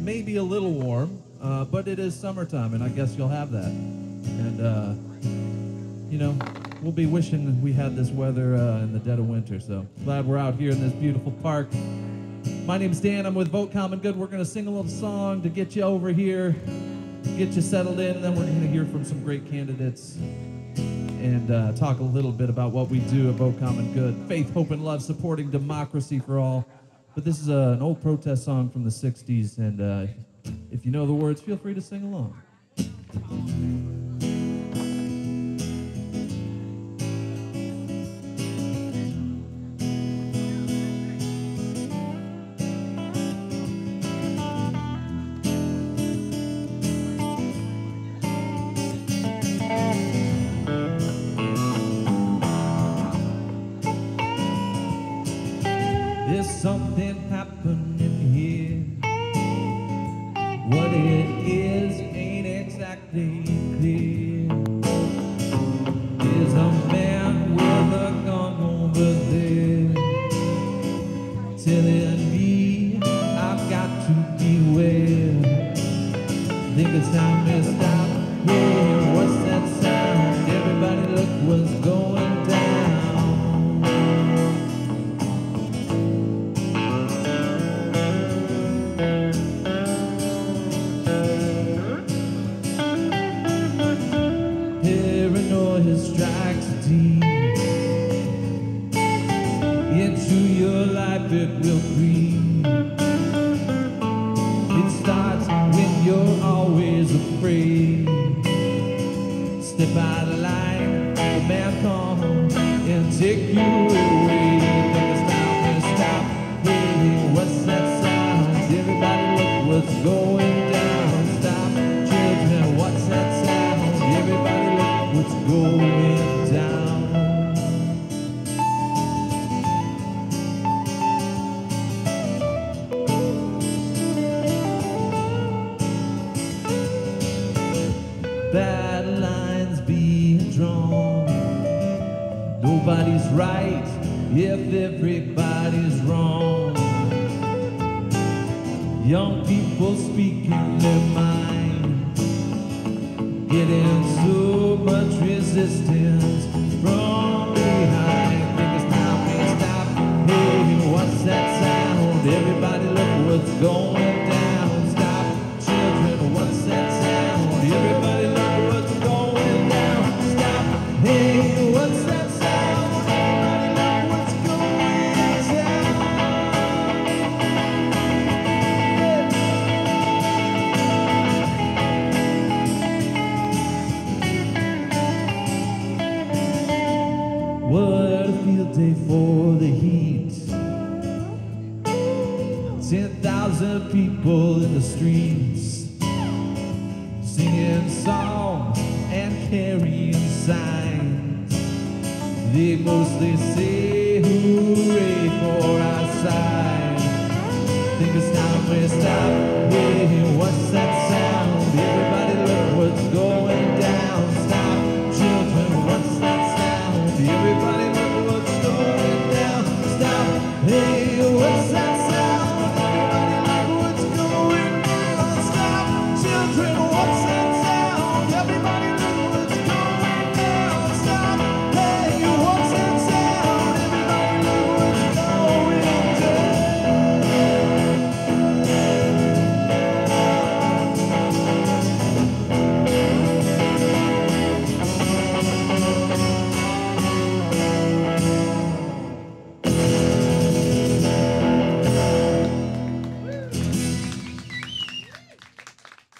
maybe a little warm, but it is summertime, and I guess you'll have that. And, you know, we'll be wishing we had this weather in the dead of winter, so glad we're out here in this beautiful park. My name's Dan, I'm with Vote Common Good. We're gonna sing a little song to get you over here, get you settled in, and then we're gonna hear from some great candidates and talk a little bit about what we do at Vote Common Good. Faith, hope, and love, supporting democracy for all. But this is an old protest song from the 60s, and if you know the words, feel free to sing along. There's something happening here. What it is ain't exactly clear. There's a man with a gun over there telling me I've got to beware. Think it's time to stop. Hey, what's that sound? Everybody look what's going down. Paranoia strikes deep into your life, it will creep. It starts when you're always afraid. Step out of line, the man come and take you away. Think it's time to stop. Hey, what's that sound? Everybody look what's going down. Stop, children, what's that sound? Everybody look what's going down. Bad lines being drawn. Nobody's right if everybody's wrong. Young people speaking their mind, getting so much resistance from behind. Think it's time to stop. Hey, what's that sound? Everybody look what's going down. Stop, children, what's that sound? Everybody look what's going down. Stop, hey, what's that sound? Everybody look what's going down. What a field day for the heat. 10,000 people in the streets, singing songs and carrying signs. They mostly say hooray for our side. Think it's time we stop. Hey, what's that sound? Everybody look what's going down. Stop, children, what's that sound? Everybody look what's going down. Stop, hey, what's that sound? Everybody look what's going down. Stop, children, what's that sound? Everybody look what's going down. Stop, hey, what's that sound? Everybody look what's going down.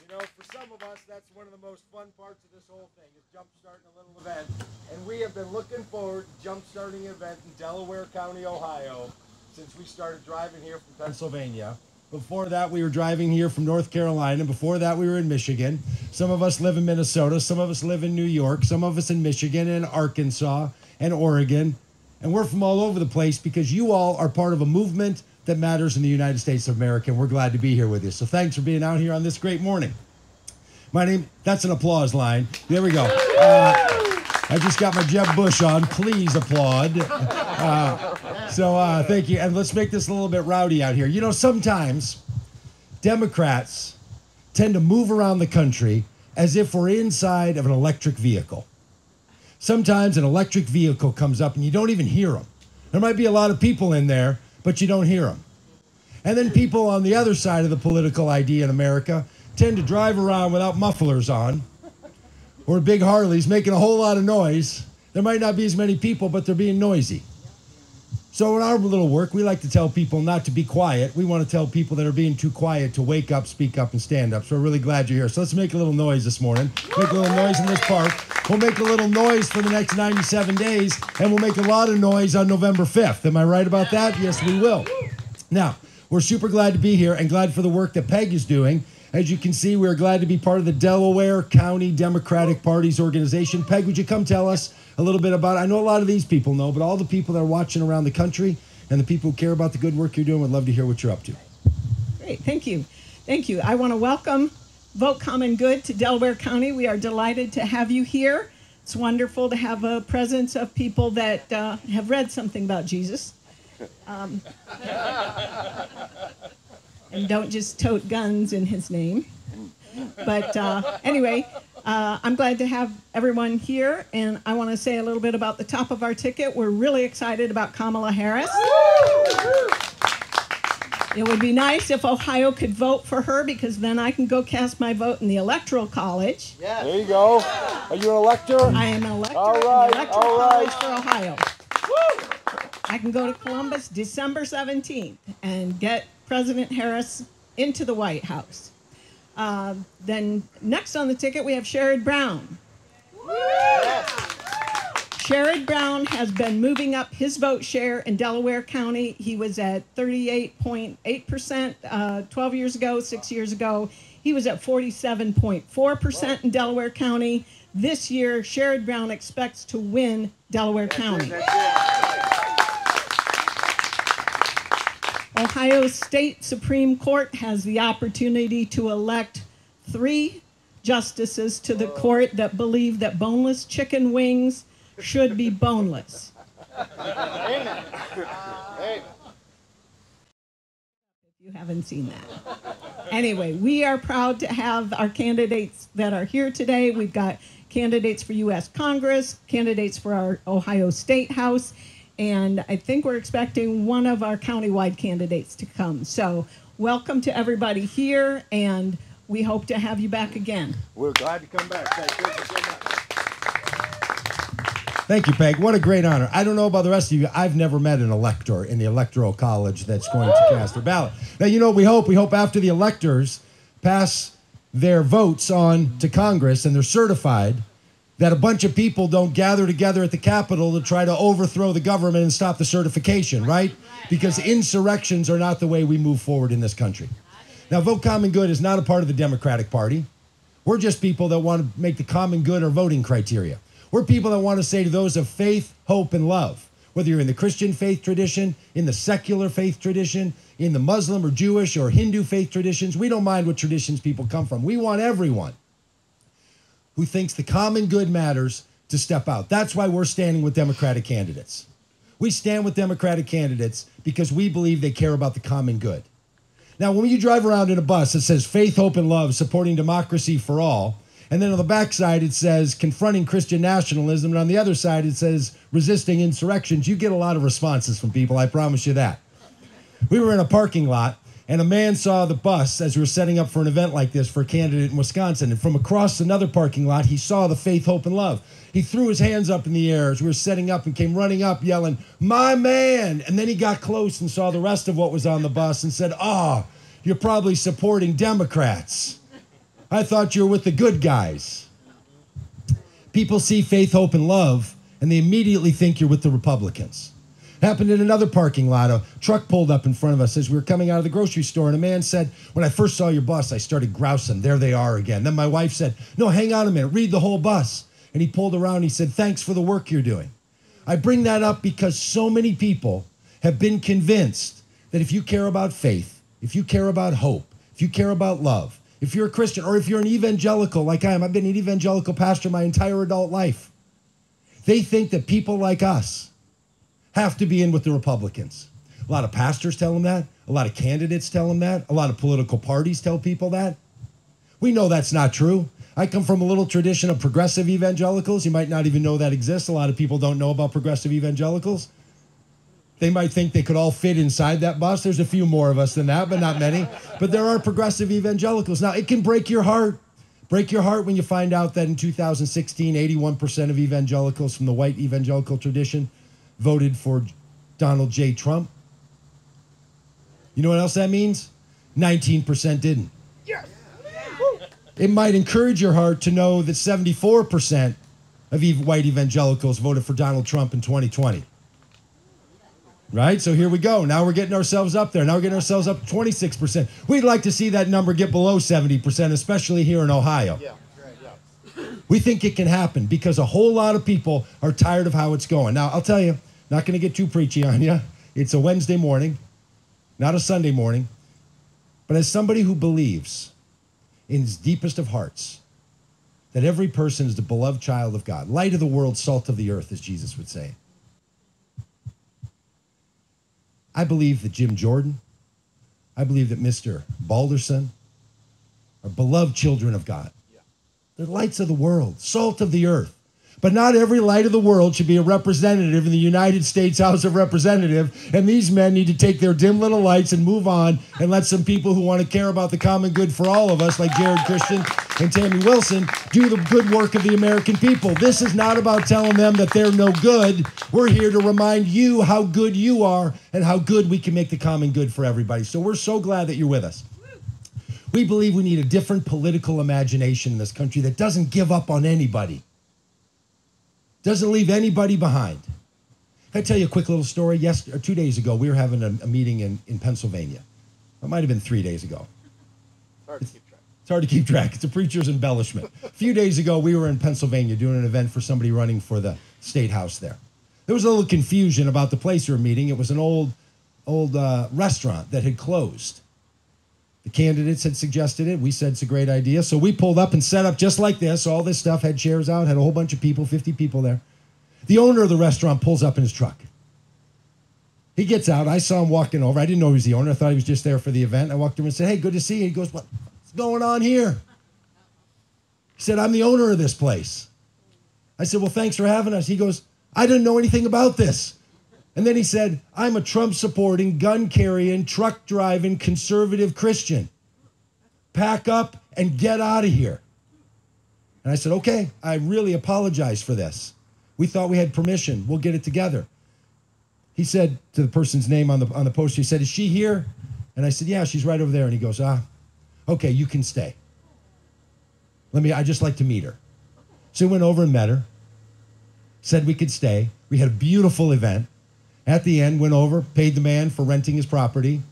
You know, for some of us, that's one of the most fun parts of this whole thing, is jump-starting a little event. And we have been looking forward to jump-starting an event in Delaware County, Ohio, since we started driving here from Pennsylvania. Before that, we were driving here from North Carolina. Before that, we were in Michigan. Some of us live in Minnesota. Some of us live in New York. Some of us in Michigan and Arkansas and Oregon. And we're from all over the place because you all are part of a movement that matters in the United States of America, and we're glad to be here with you. So thanks for being out here on this great morning. My name, that's an applause line. There we go. I just got my Jeb Bush on. Please applaud. Thank you. And let's make this a little bit rowdy out here. You know, sometimes Democrats tend to move around the country as if we're inside of an electric vehicle. Sometimes an electric vehicle comes up and you don't even hear them. There might be a lot of people in there, but you don't hear them. And then people on the other side of the political idea in America tend to drive around without mufflers on or big Harleys making a whole lot of noise. There might not be as many people, but they're being noisy. So in our little work, we like to tell people not to be quiet. We want to tell people that are being too quiet to wake up, speak up, and stand up. So we're really glad you're here. So let's make a little noise this morning. Make a little noise in this park. We'll make a little noise for the next 97 days, and we'll make a lot of noise on November 5th. Am I right about that? Yes, we will. Now, we're super glad to be here and glad for the work that Peg is doing. As you can see, we're glad to be part of the Delaware County Democratic Party's organization. Peg, would you come tell us a little bit about it? I know a lot of these people know, but all the people that are watching around the country and the people who care about the good work you're doing would love to hear what you're up to. Great, thank you. Thank you. I want to welcome Vote Common Good to Delaware County. We are delighted to have you here. It's wonderful to have a presence of people that have read something about Jesus. And don't just tote guns in his name. But anyway, I'm glad to have everyone here, and I want to say a little bit about the top of our ticket. We're really excited about Kamala Harris. It would be nice if Ohio could vote for her, because then I can go cast my vote in the Electoral College. Yeah. There you go. Are you an elector? I am an elector in the Electoral College for Ohio. Woo! I can go to Columbus December 17th and get President Harris into the White House. Then next on the ticket, we have Jerrad Brown. Yes. Jerrad Brown has been moving up his vote share in Delaware County. He was at 38.8% 12 years ago, 6 years ago. He was at 47.4% in Delaware County. This year, Jerrad Brown expects to win Delaware County. Ohio State Supreme Court has the opportunity to elect 3 justices to the court that believe that boneless chicken wings should be boneless. Amen. Hey. If you haven't seen that. Anyway, we are proud to have our candidates that are here today. We've got candidates for U.S. Congress, candidates for our Ohio State House, and I think we're expecting one of our countywide candidates to come. So welcome to everybody here, and we hope to have you back again. We're glad to come back. Thank you so much. Thank you, Peg. What a great honor. I don't know about the rest of you. I've never met an elector in the Electoral College that's going to cast their ballot. Now, you know what we hope? We hope after the electors pass their votes on to Congress and they're certified, that a bunch of people don't gather together at the Capitol to try to overthrow the government and stop the certification, right? Because insurrections are not the way we move forward in this country. Now, Vote Common Good is not a part of the Democratic Party. We're just people that want to make the common good our voting criteria. We're people that want to say to those of faith, hope, and love, whether you're in the Christian faith tradition, in the secular faith tradition, in the Muslim or Jewish or Hindu faith traditions, we don't mind what traditions people come from. We want everyone who thinks the common good matters to step out. That's why we're standing with Democratic candidates. We stand with Democratic candidates because we believe they care about the common good. Now, when you drive around in a bus that says faith, hope, and love, supporting democracy for all, and then on the backside it says confronting Christian nationalism, and on the other side it says resisting insurrections, you get a lot of responses from people, I promise you that. We were in a parking lot, and a man saw the bus as we were setting up for an event like this for a candidate in Wisconsin. And from across another parking lot, he saw the faith, hope, and love. He threw his hands up in the air as we were setting up and came running up yelling, "My man!" And then he got close and saw the rest of what was on the bus and said, "Oh, you're probably supporting Democrats. I thought you were with the good guys." People see faith, hope, and love, and they immediately think you're with the Republicans. Happened in another parking lot. A truck pulled up in front of us as we were coming out of the grocery store, and a man said, "When I first saw your bus, I started grousing. There they are again." Then my wife said, "No, hang on a minute. Read the whole bus." And he pulled around and he said, "Thanks for the work you're doing." I bring that up because so many people have been convinced that if you care about faith, if you care about hope, if you care about love, if you're a Christian, or if you're an evangelical like I am, I've been an evangelical pastor my entire adult life, they think that people like us have to be in with the Republicans. A lot of pastors tell them that. A lot of candidates tell them that. A lot of political parties tell people that. We know that's not true. I come from a little tradition of progressive evangelicals. You might not even know that exists. A lot of people don't know about progressive evangelicals. They might think they could all fit inside that bus. There's a few more of us than that, but not many. But there are progressive evangelicals. Now, it can break your heart. Break your heart when you find out that in 2016, 81% of evangelicals from the white evangelical tradition voted for Donald J. Trump. You know what else that means? 19% didn't. Yes. It might encourage your heart to know that 74% of white evangelicals voted for Donald Trump in 2020. Right? So here we go. Now we're getting ourselves up there. Now we're getting ourselves up to 26%. We'd like to see that number get below 70%, especially here in Ohio. Yeah. Right, yeah. We think it can happen because a whole lot of people are tired of how it's going. Now, I'll tell you, not going to get too preachy on you. It's a Wednesday morning, not a Sunday morning. But as somebody who believes in his deepest of hearts that every person is the beloved child of God, light of the world, salt of the earth, as Jesus would say, I believe that Jim Jordan, I believe that Mr. Balderson are beloved children of God. They're lights of the world, salt of the earth. But not every light of the world should be a representative in the United States House of Representatives, and these men need to take their dim little lights and move on and let some people who want to care about the common good for all of us, like Jerrad Christian and Tamie Wilson, do the good work of the American people. This is not about telling them that they're no good. We're here to remind you how good you are and how good we can make the common good for everybody. So we're so glad that you're with us. We believe we need a different political imagination in this country that doesn't give up on anybody. Doesn't leave anybody behind. Can I tell you a quick little story? 2 days ago, we were having a meeting in Pennsylvania. It might have been 3 days ago. It's hard to keep track. It's a preacher's embellishment. A few days ago, we were in Pennsylvania doing an event for somebody running for the state house there. There was a little confusion about the place we were meeting. It was an old restaurant that had closed. The candidates had suggested it. We said it's a great idea. So we pulled up and set up just like this. All this stuff, had chairs out, had a whole bunch of people, 50 people there. The owner of the restaurant pulls up in his truck. He gets out. I saw him walking over. I didn't know he was the owner. I thought he was just there for the event. I walked over and said, "Hey, good to see you." He goes, "What's going on here?" He said, "I'm the owner of this place." I said, "Well, thanks for having us." He goes, "I didn't know anything about this." And then he said, "I'm a Trump-supporting, gun-carrying, truck-driving, conservative Christian. Pack up and get out of here." And I said, "Okay, I really apologize for this. We thought we had permission. We'll get it together." He said to the person's name on the poster, he said, "Is she here?" And I said, "Yeah, she's right over there." And he goes, "Okay, you can stay. I'd just like to meet her." So we went over and met her, said we could stay. We had a beautiful event. At the end, went over, paid the man for renting his property,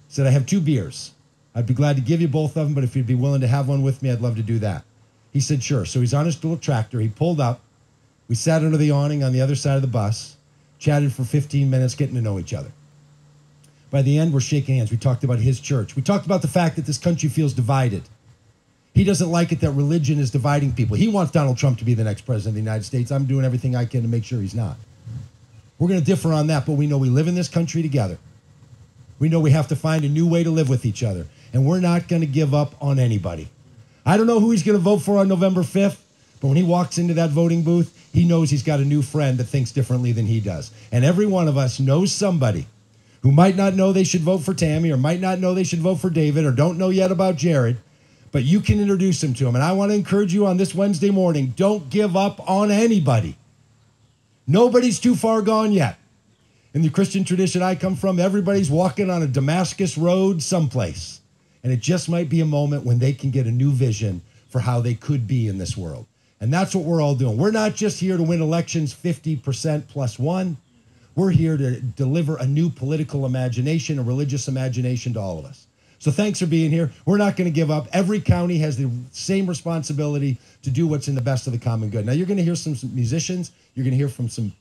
said, "I have 2 beers. I'd be glad to give you both of them, but if you'd be willing to have one with me, I'd love to do that." He said, "Sure." So he's on his little tractor. He pulled up. We sat under the awning on the other side of the bus, chatted for 15 minutes, getting to know each other. By the end, we're shaking hands. We talked about his church. We talked about the fact that this country feels divided. He doesn't like it that religion is dividing people. He wants Donald Trump to be the next president of the United States. I'm doing everything I can to make sure he's not. We're going to differ on that, but we know we live in this country together. We know we have to find a new way to live with each other, and we're not going to give up on anybody. I don't know who he's going to vote for on November 5th, but when he walks into that voting booth, he knows he's got a new friend that thinks differently than he does. And every one of us knows somebody who might not know they should vote for Tamie, or might not know they should vote for David, or don't know yet about Jerrad, but you can introduce him to him. And I want to encourage you on this Wednesday morning, don't give up on anybody. Nobody's too far gone yet. In the Christian tradition I come from, everybody's walking on a Damascus road someplace. And it just might be a moment when they can get a new vision for how they could be in this world. And that's what we're all doing. We're not just here to win elections 50% plus one. We're here to deliver a new political imagination, a religious imagination to all of us. So thanks for being here. We're not going to give up. Every county has the same responsibility to do what's in the best of the common good. Now, you're going to hear some musicians. You're going to hear from some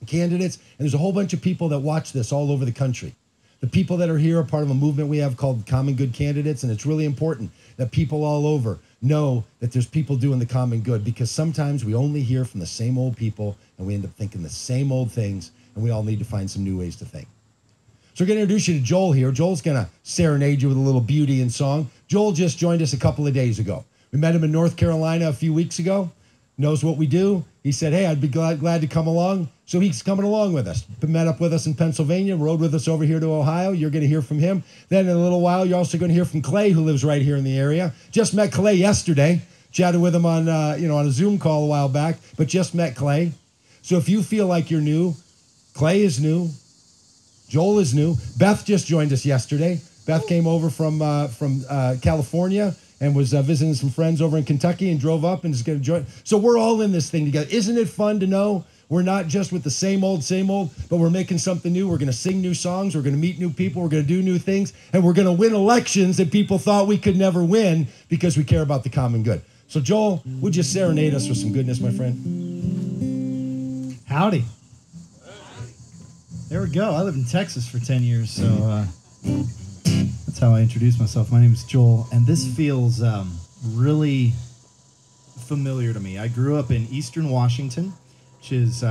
candidates. And there's a whole bunch of people that watch this all over the country. The people that are here are part of a movement we have called Common Good Candidates. And it's really important that people all over know that there's people doing the common good, because sometimes we only hear from the same old people and we end up thinking the same old things, and we all need to find some new ways to think. So we're going to introduce you to Joel here. Joel's going to serenade you with a little beauty and song. Joel just joined us a couple of days ago. We met him in North Carolina a few weeks ago. Knows what we do. He said, hey, I'd be glad to come along. So he's coming along with us. Met up with us in Pennsylvania, rode with us over here to Ohio. You're going to hear from him. Then in a little while, you're also going to hear from Clay, who lives right here in the area. Just met Clay yesterday. Chatted with him on, on a Zoom call a while back, but just met Clay. So if you feel like you're new, Clay is new. Joel is new. Beth just joined us yesterday. Beth came over from California and was visiting some friends over in Kentucky and drove up and is going to join. So we're all in this thing together. Isn't it fun to know we're not just with the same old, but we're making something new. We're going to sing new songs. We're going to meet new people. We're going to do new things. And we're going to win elections that people thought we could never win because we care about the common good. So Joel, would you serenade us with some goodness, my friend? Howdy. There we go. I lived in Texas for 10 years, so that's how I introduce myself. My name is Joel, and this feels really familiar to me. I grew up in Eastern Washington, which is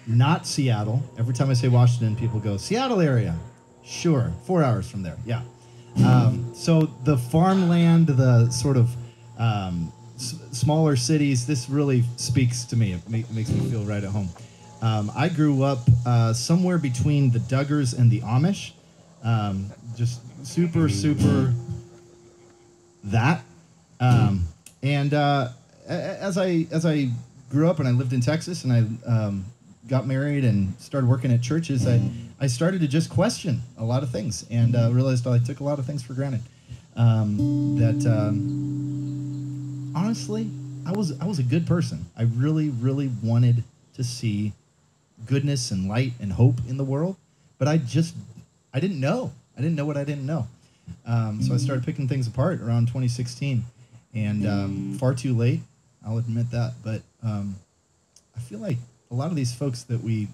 not Seattle. Every time I say Washington, people go, Seattle area. Sure, 4 hours from there, yeah. So the farmland, the sort of smaller cities, this really speaks to me. It makes me feel right at home. I grew up somewhere between the Duggars and the Amish. Just super that. And as I grew up and I lived in Texas and I got married and started working at churches, I started to just question a lot of things and realized I took a lot of things for granted. Honestly, I was a good person. I really wanted to see goodness and light and hope in the world, but I didn't know. I didn't know what I didn't know. So I started picking things apart around 2016, and far too late, I'll admit that. But I feel like a lot of these folks that we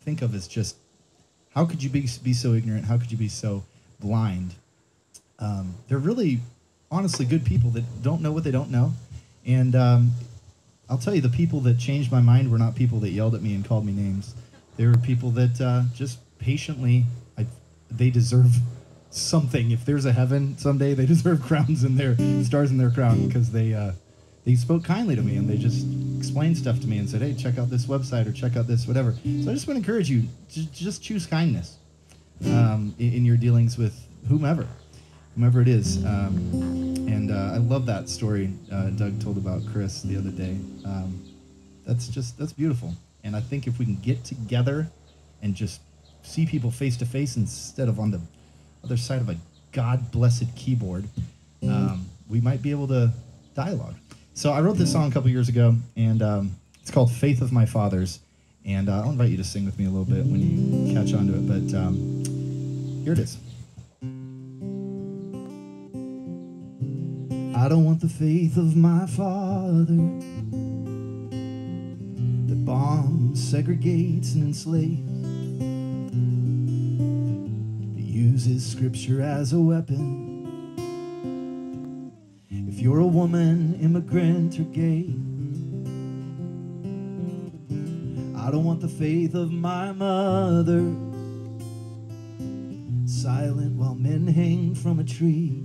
think of as just, how could you be so ignorant? How could you be so blind? They're really, honestly, good people that don't know what they don't know. And I'll tell you, the people that changed my mind were not people that yelled at me and called me names. They were people that just patiently, they deserve something. If there's a heaven someday, they deserve crowns in their stars in their crown, because they spoke kindly to me and they just explained stuff to me and said, hey, check out this website or check out this whatever. So I just want to encourage you to just choose kindness in your dealings with whomever it is. And I love that story Doug told about Chris the other day. That's beautiful. And I think if we can get together and just see people face to face instead of on the other side of a God-blessed keyboard, we might be able to dialogue. So I wrote this song a couple years ago, and it's called Faith of My Fathers. And I'll invite you to sing with me a little bit when you catch on to it. But here it is. I don't want the faith of my father that bombs, segregates, and enslaves, that uses scripture as a weapon. If you're a woman, immigrant, or gay, I don't want the faith of my mother, silent while men hang from a tree.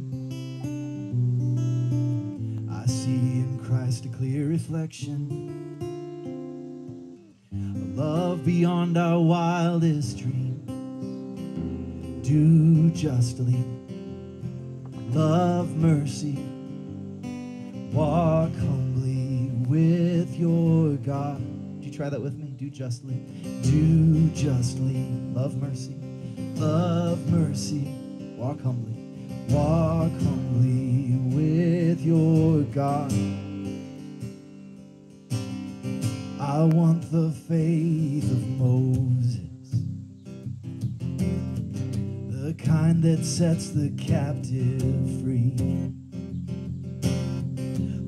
I see in Christ a clear reflection, a love beyond our wildest dreams. Do justly, love mercy, walk humbly with your God. Did you try that with me? Do justly, love mercy, walk humbly with your God. I want the faith of Moses, the kind that sets the captive free.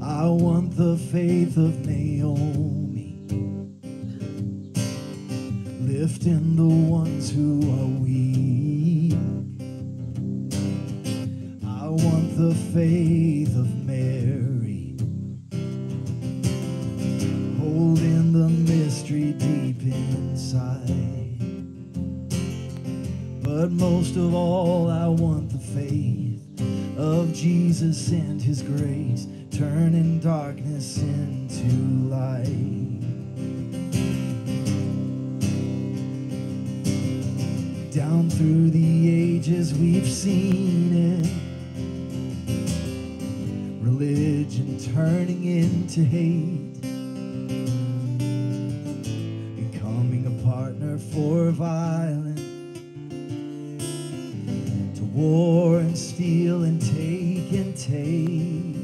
I want the faith of Naomi, lifting the ones who are weak. I want the faith of Mary, holding the mystery deep inside. But most Jesus and his grace, turning darkness into light. Down through the ages we've seen it, religion turning into hate, becoming a partner for violence, to war and steal and take and take.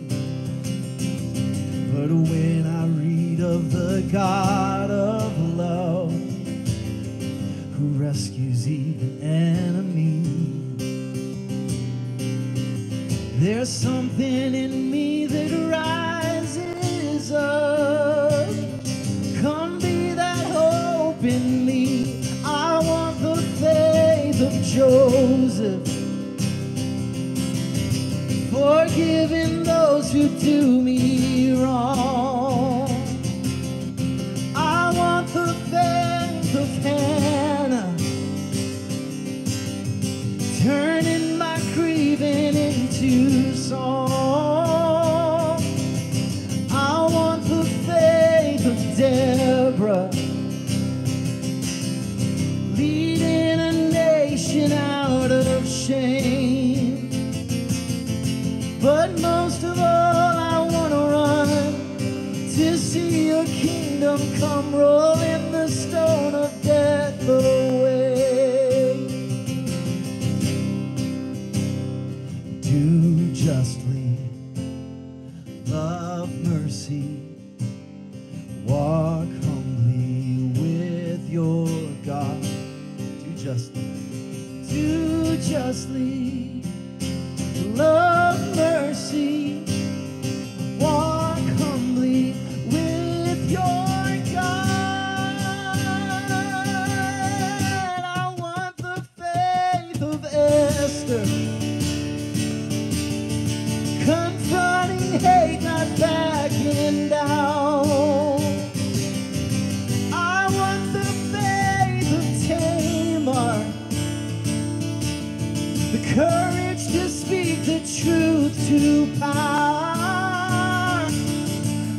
But when I read of the God of love, who rescues even enemies, there's something in me that rises up. Come be that hope in me. I want the faith of Joseph, forgiving those who do me wrong. I want the faith of Hannah, turning my grieving into song. I want the faith of Deborah, leading a nation out of shame. But most of all, I want to run to see your kingdom come, rolling the stone of death away. Do justly, love mercy, walk humbly with your God. Do justly, love mercy, walk humbly with your God. I want the faith of Esther, confronting hate, not backing down. I want the faith of Tamar, the courage to speak the truth to power.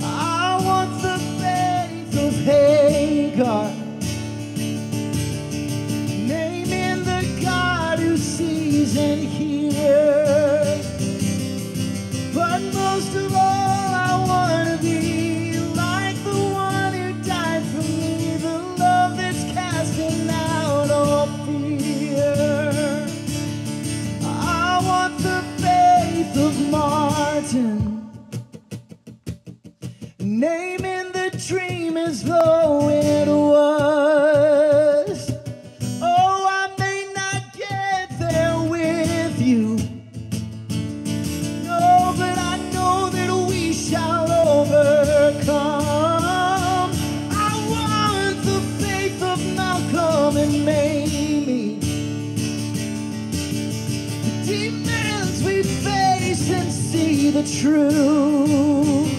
I want the faith of Hagar, naming the God who sees and hears. But most of all, I want to be like the one who died for me, the love that's casting out all fear. I want the faith of Martin, naming the dream as though it was. Oh, I may not get there with you, no, but I know that we shall overcome. I want the faith of Malcolm and Mamie, demons we face and see the truth.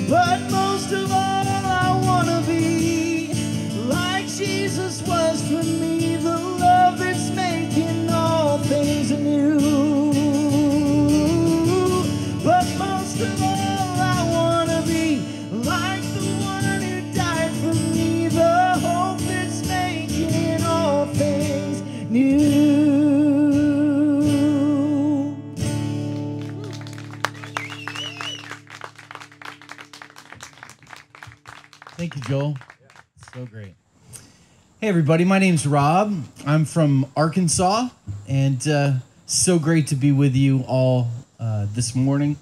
But most of all, I want to be like Jesus was for me, the love that's making all things new. But most of all, I want to be like the one who died for me, the hope that's making all things new. Thank you, Joel. So great. Hey, everybody. My name's Rob. I'm from Arkansas, and so great to be with you all this morning.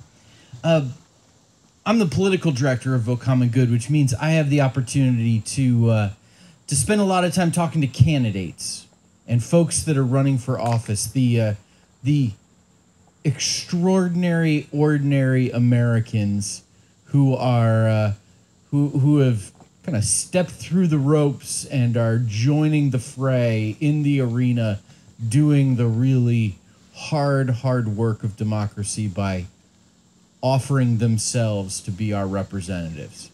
I'm the political director of Vote Common Good, which means I have the opportunity to spend a lot of time talking to candidates and folks that are running for office, the extraordinary, ordinary Americans who are who have kind of stepped through the ropes and are joining the fray in the arena, doing the really hard work of democracy by offering themselves to be our representatives.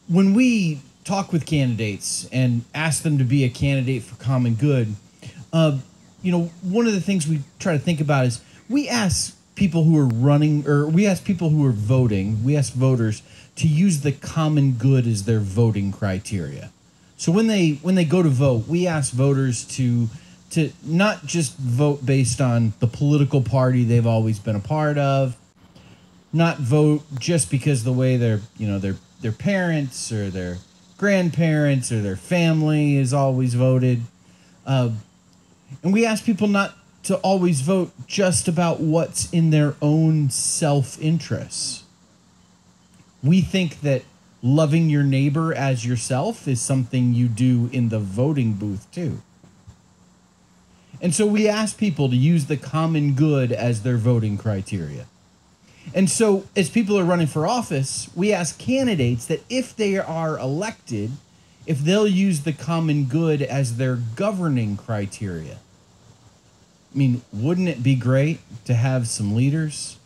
When we talk with candidates and ask them to be a candidate for common good, one of the things we try to think about is we ask people who are running, or we ask people who are voting, we ask voters to use the common good as their voting criteria. So when they go to vote, we ask voters to not just vote based on the political party they've always been a part of, not vote just because the way their parents or their grandparents or their family has always voted. And we ask people not to always vote just about what's in their own self-interests. We think that loving your neighbor as yourself is something you do in the voting booth too. And so we ask people to use the common good as their voting criteria. And so as people are running for office, we ask candidates that if they are elected, if they'll use the common good as their governing criteria. I mean, wouldn't it be great to have some leaders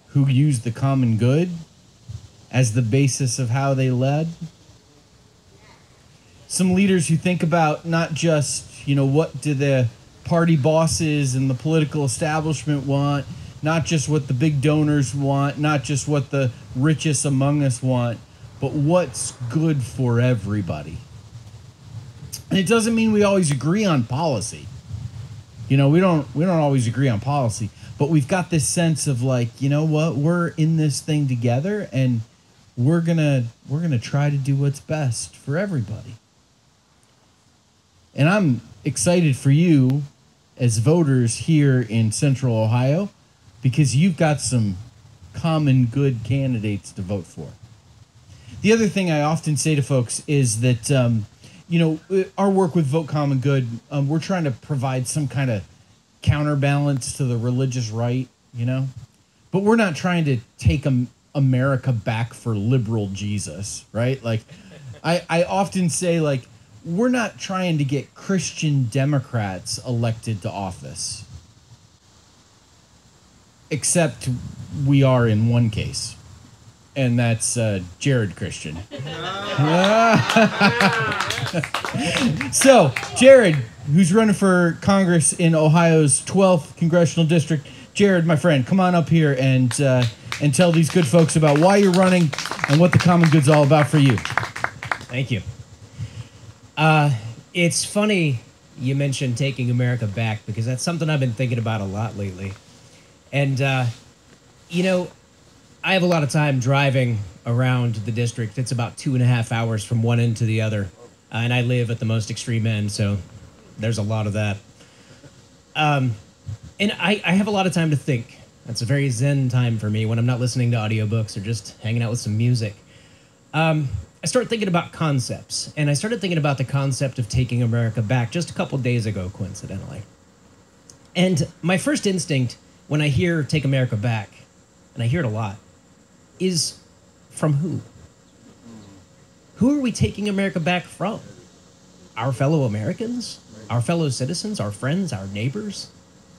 who use the common good as the basis of how they led? Some leaders who think about not just, what do the party bosses and the political establishment want, not just what the big donors want, not just what the richest among us want, but what's good for everybody. And it doesn't mean we always agree on policy. We don't always agree on policy, but we've got this sense of like, we're in this thing together, and we're gonna try to do what's best for everybody. And I'm excited for you as voters here in Central Ohio, because you've got some common good candidates to vote for. The other thing I often say to folks is that, our work with Vote Common Good, we're trying to provide some kind of counterbalance to the religious right, but we're not trying to take America back for liberal Jesus, right? Like, I often say, like, we're not trying to get Christian Democrats elected to office. Except we are in one case, and that's Jerrad Christian. So, Jerrad, who's running for Congress in Ohio's 12th congressional district. Jerrad, my friend, come on up here and tell these good folks about why you're running and what the common good's all about for you. Thank you. It's funny you mentioned taking America back, because that's something I've been thinking about a lot lately. And, I have a lot of time driving around the district. It's about 2.5 hours from one end to the other. And I live at the most extreme end, so there's a lot of that. And I have a lot of time to think. That's a very zen time for me when I'm not listening to audiobooks or just hanging out with some music. I started thinking about concepts, and I started thinking about the concept of taking America back just a couple days ago, coincidentally. And my first instinct when I hear take America back, and I hear it a lot, is from who? Who are we taking America back from? Our fellow Americans? Our fellow citizens? Our friends? Our neighbors?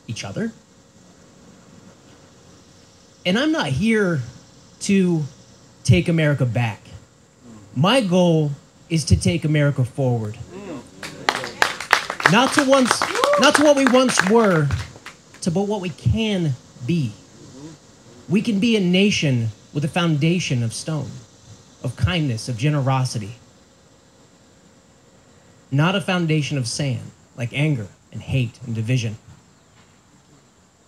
Each other? And I'm not here to take America back. My goal is to take America forward. Not to what we once were, but what we can be. We can be a nation with a foundation of stone, of kindness, of generosity. Not a foundation of sand, like anger and hate and division.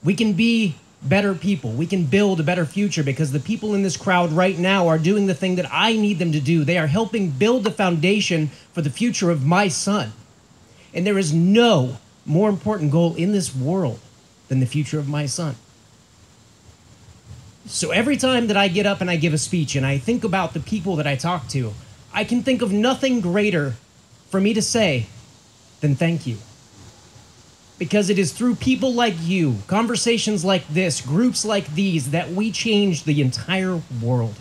We can be better people. We can build a better future, because the people in this crowd right now are doing the thing that I need them to do. They are helping build the foundation for the future of my son. And there is no more important goal in this world than the future of my son. So every time that I get up and I give a speech and I think about the people that I talk to, I can think of nothing greater for me to say than thank you. Because it is through people like you, conversations like this, groups like these, that we change the entire world.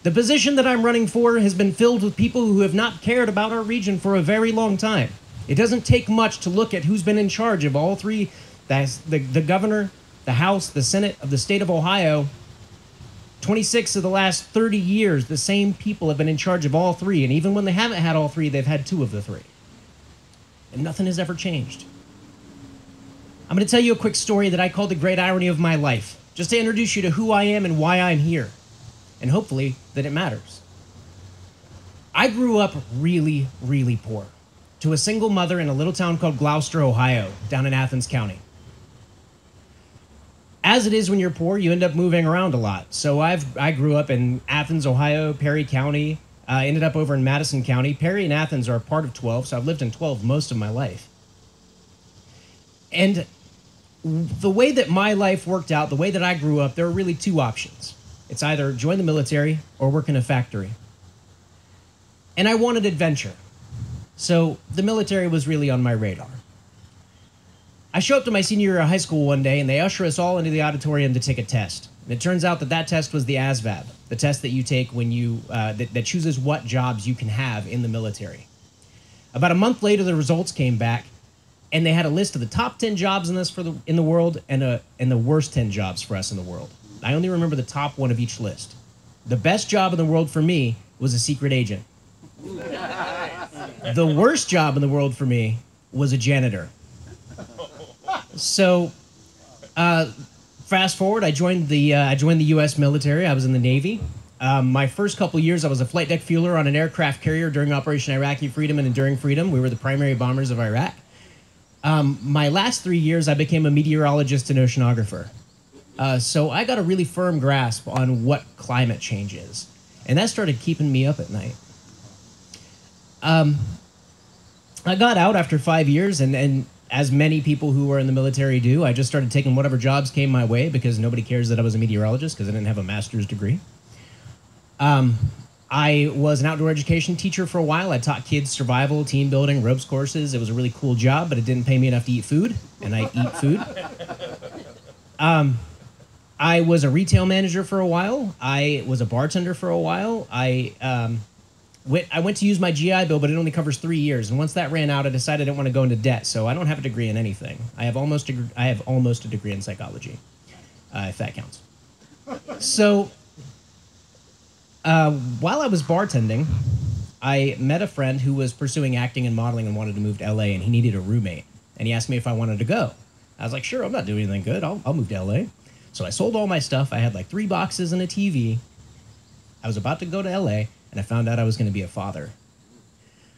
The position that I'm running for has been filled with people who have not cared about our region for a very long time. It doesn't take much to look at who's been in charge of all three, the governor, the House, the Senate of the state of Ohio. 26 of the last 30 years, the same people have been in charge of all three. And even when they haven't had all three, they've had two of the three. and nothing has ever changed. I'm going to tell you a quick story that I call the great irony of my life, just to introduce you to who I am and why I'm here, and hopefully that it matters. I grew up really, really poor, to a single mother in a little town called Gloucester, Ohio, down in Athens County. As it is when you're poor, you end up moving around a lot. So I grew up in Athens, Ohio, Perry County. I ended up over in Madison County. Perry and Athens are a part of 12, so I've lived in 12 most of my life. And the way that my life worked out, the way that I grew up, there were really two options. It's either join the military or work in a factory. And I wanted adventure. So the military was really on my radar. I show up to my senior year of high school one day, and they usher us all into the auditorium to take a test. And it turns out that that test was the ASVAB, the test that you take when you that chooses what jobs you can have in the military. About a month later, the results came back, and they had a list of the top 10 jobs in the world and the worst 10 jobs for us in the world. I only remember the top one of each list. The best job in the world for me was a secret agent. The worst job in the world for me was a janitor. So, fast forward, I joined the U.S. military. I was in the Navy. My first couple years, I was a flight deck fueler on an aircraft carrier during Operation Iraqi Freedom and Enduring Freedom. We were the primary bombers of Iraq. My last 3 years, I became a meteorologist and oceanographer. So I got a really firm grasp on what climate change is. And that started keeping me up at night. I got out after 5 years, and as many people who were in the military do, I just started taking whatever jobs came my way because nobody cares that I was a meteorologist because I didn't have a master's degree. I was an outdoor education teacher for a while. I taught kids survival, team building, ropes courses. It was a really cool job, but it didn't pay me enough to eat food, and I eat food. I was a retail manager for a while. I was a bartender for a while. I went to use my GI Bill, but it only covers 3 years. And once that ran out, I decided I didn't want to go into debt. So I don't have a degree in anything. I have almost a degree in psychology, if that counts. So while I was bartending, I met a friend who was pursuing acting and modeling and wanted to move to LA, and he needed a roommate. And he asked me if I wanted to go. I was like, sure, I'm not doing anything good. I'll move to LA. So I sold all my stuff. I had like 3 boxes and a TV. I was about to go to LA, and I found out I was going to be a father.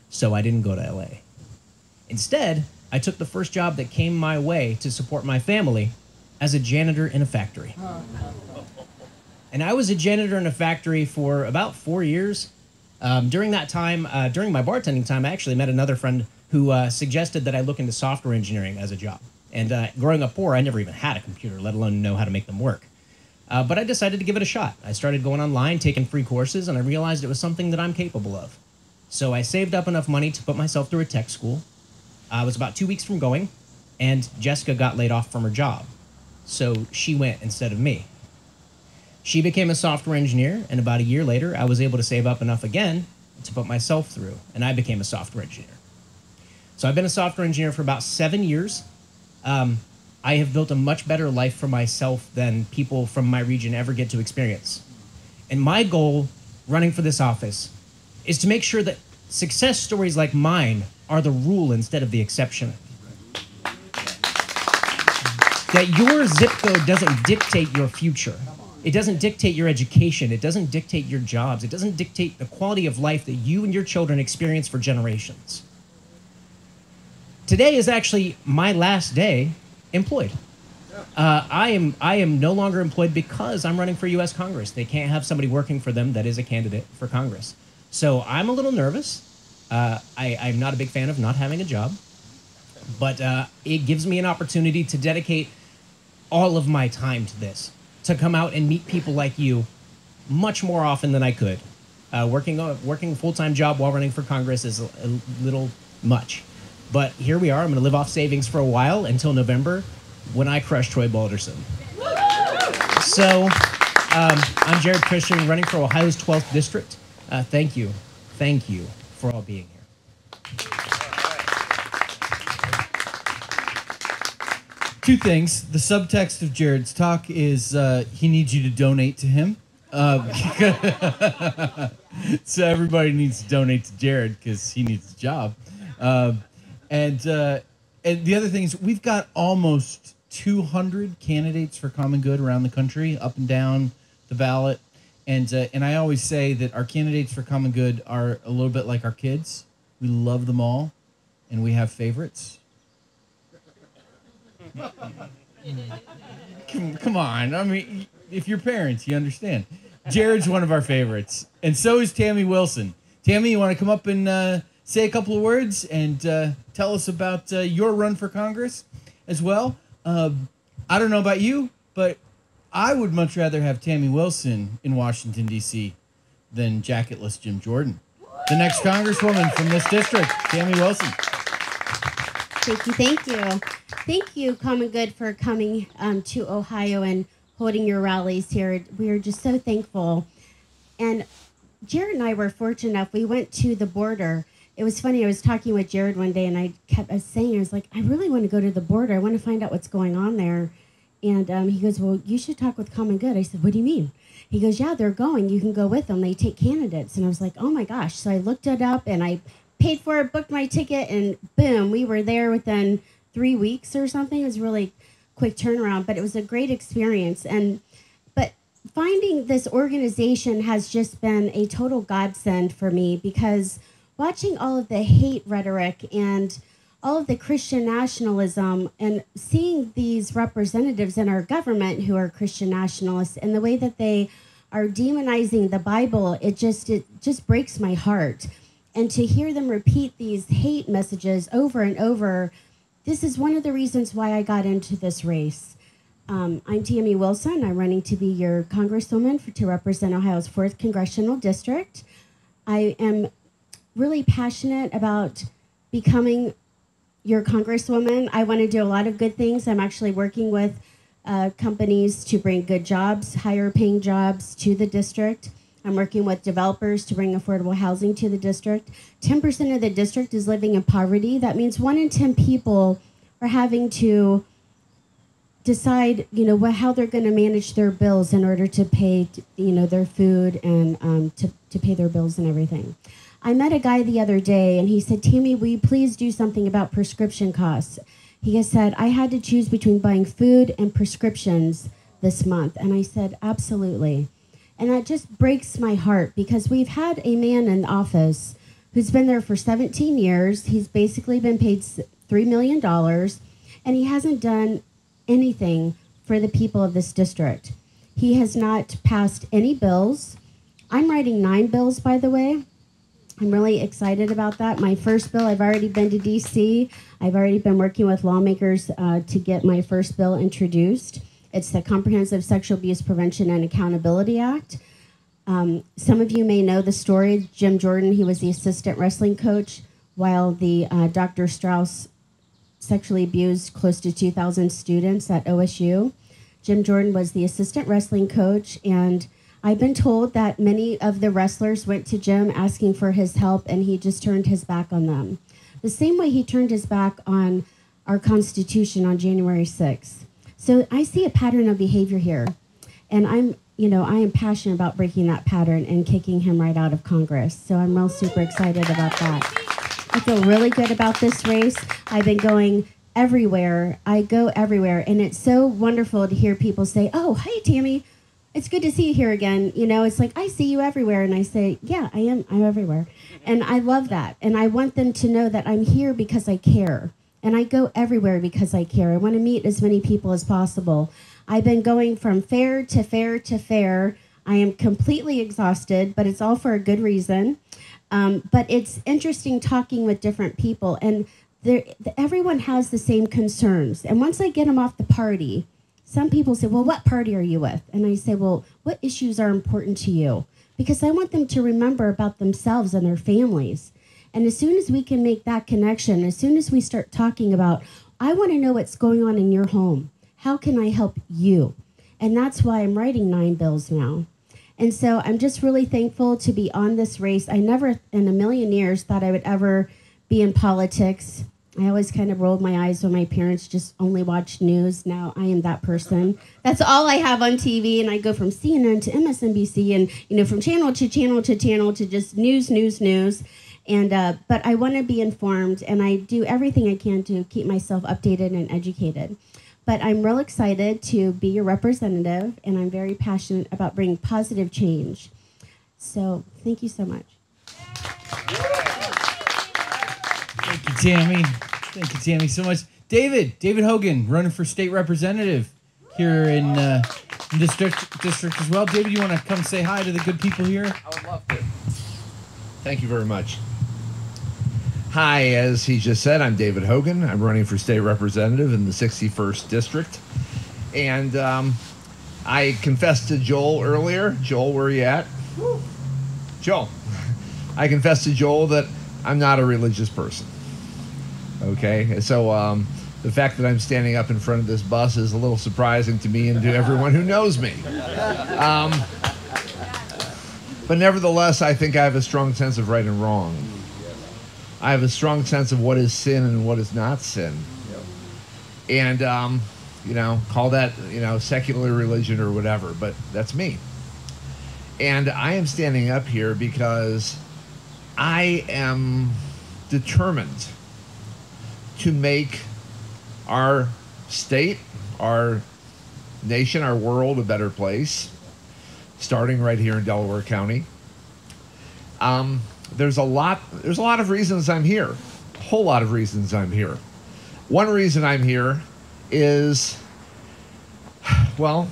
So I didn't go to LA. Instead, I took the first job that came my way to support my family as a janitor in a factory. And I was a janitor in a factory for about 4 years. During that time, during my bartending time, I actually met another friend who suggested that I look into software engineering as a job. And growing up poor, I never even had a computer, let alone know how to make them work. But I decided to give it a shot. I started going online, taking free courses, and I realized it was something that I'm capable of. So I saved up enough money to put myself through a tech school. I was about 2 weeks from going, and Jessica got laid off from her job. So she went instead of me. She became a software engineer, and about a year later, I was able to save up enough again to put myself through, and I became a software engineer. So I've been a software engineer for about 7 years. I have built a much better life for myself than people from my region ever get to experience. And my goal, running for this office, is to make sure that success stories like mine are the rule instead of the exception. That your zip code doesn't dictate your future. It doesn't dictate your education. It doesn't dictate your jobs. It doesn't dictate the quality of life that you and your children experience for generations. Today is actually my last day employed. I am no longer employed because I'm running for U.S. Congress. They can't have somebody working for them that is a candidate for Congress. So I'm a little nervous. I'm not a big fan of not having a job, but it gives me an opportunity to dedicate all of my time to this, to come out and meet people like you much more often than I could. Working a full-time job while running for Congress is a little much. But here we are. I'm going to live off savings for a while until November when I crush Troy Balderson. So I'm Jerrad Christian, running for Ohio's 12th district. Thank you. Thank you for all being here. 2 things. The subtext of Jerrad's talk is he needs you to donate to him. So everybody needs to donate to Jerrad because he needs a job. And the other thing is we've got almost 200 candidates for common good around the country, up and down the ballot. And I always say that our candidates for common good are a little bit like our kids. We love them all, and we have favorites. Come on. I mean, if you're parents, you understand. Jerrad's one of our favorites, and so is Tamie Wilson. Tamie, you want to come up and say a couple of words and tell us about your run for Congress as well? I don't know about you, but I would much rather have Tamie Wilson in Washington, D.C. than jacketless Jim Jordan. The next congresswoman from this district, Tamie Wilson. Thank you, thank you. Thank you, Common Good, for coming to Ohio and holding your rallies here. We are just so thankful. And Jerrad and I were fortunate enough, we went to the border. It was funny, I was talking with Jerrad one day, and I was saying, I was like, I really want to go to the border. I want to find out what's going on there. And he goes, well, you should talk with Common Good. I said, what do you mean? He goes, yeah, they're going. You can go with them. They take candidates. And I was like, oh, my gosh. So I looked it up, and I paid for it, booked my ticket, and boom, we were there within 3 weeks or something. It was really quick turnaround, but it was a great experience. But finding this organization has just been a total godsend for me, because watching all of the hate rhetoric and all of the Christian nationalism and seeing these representatives in our government who are Christian nationalists and the way that they are demonizing the Bible, it just breaks my heart. And to hear them repeat these hate messages over and over, this is one of the reasons why I got into this race. I'm Tamie Wilson. I'm running to be your congresswoman to represent Ohio's 4th Congressional District. I am really passionate about becoming your congresswoman. I want to do a lot of good things. I'm actually working with companies to bring good jobs, higher paying jobs to the district. I'm working with developers to bring affordable housing to the district. 10% of the district is living in poverty. That means 1 in 10 people are having to decide, how they're going to manage their bills in order to pay, their food and to pay their bills and everything. I met a guy the other day, and he said, Tamie, will you please do something about prescription costs? He has said, I had to choose between buying food and prescriptions this month. And I said, absolutely. And that just breaks my heart, because we've had a man in office who's been there for 17 years. He's basically been paid $3 million, and he hasn't done anything for the people of this district. He has not passed any bills. I'm writing 9 bills, by the way. I'm really excited about that. My first bill, I've already been to D.C. I've already been working with lawmakers to get my first bill introduced. It's the Comprehensive Sexual Abuse Prevention and Accountability Act. Some of you may know the story. Jim Jordan, he was the assistant wrestling coach while the Dr. Strauss sexually abused close to 2,000 students at OSU. Jim Jordan was the assistant wrestling coach, and I've been told that many of the wrestlers went to Jim asking for his help, and he just turned his back on them. The same way he turned his back on our Constitution on January 6th. So I see a pattern of behavior here, and I am passionate about breaking that pattern and kicking him right out of Congress. So I'm real super excited about that. I feel really good about this race. I've been going everywhere. I go everywhere, and it's so wonderful to hear people say, oh, hey, Tamie, it's good to see you here again. It's like, I see you everywhere. And I say, yeah, I'm everywhere. And I love that. And I want them to know that I'm here because I care. And I go everywhere because I care. I want to meet as many people as possible. I've been going from fair to fair to fair. I am completely exhausted, but it's all for a good reason. But it's interesting talking with different people. And everyone has the same concerns. And once I get them off the party, some people say, well, what party are you with? And I say, well, what issues are important to you? Because I want them to remember about themselves and their families. And as soon as we can make that connection, as soon as we start talking about, I want to know what's going on in your home. How can I help you? And that's why I'm writing 9 bills now. And so I'm just really thankful to be on this race. I never in a million years thought I would ever be in politics. I always kind of rolled my eyes when my parents just only watched news. Now I am that person. That's all I have on TV, and I go from CNN to MSNBC and, from channel to channel to channel to just news. And but I want to be informed, and I do everything I can to keep myself updated and educated. But I'm real excited to be your representative, and I'm very passionate about bringing positive change. So thank you so much. Thank you, Tamie. Thank you, Tamie, so much. David Hogan, running for state representative here in district as well. David, you want to come say hi to the good people here? I would love to. Thank you very much. Hi, as he just said, I'm David Hogan. I'm running for state representative in the 61st district. And I confessed to Joel earlier. Joel, where are you at? Joel. I confessed to Joel that I'm not a religious person. Okay? So the fact that I'm standing up in front of this bus is a little surprising to me and to everyone who knows me. But nevertheless, I think I have a strong sense of right and wrong. I have a strong sense of what is sin and what is not sin. And, you know, call that, you know, secular religion or whatever, but that's me. And I am standing up here because I am determined to make our state, our nation, our world a better place, starting right here in Delaware County. There's a lot of reasons I'm here. A whole lot of reasons I'm here. One reason I'm here is, well,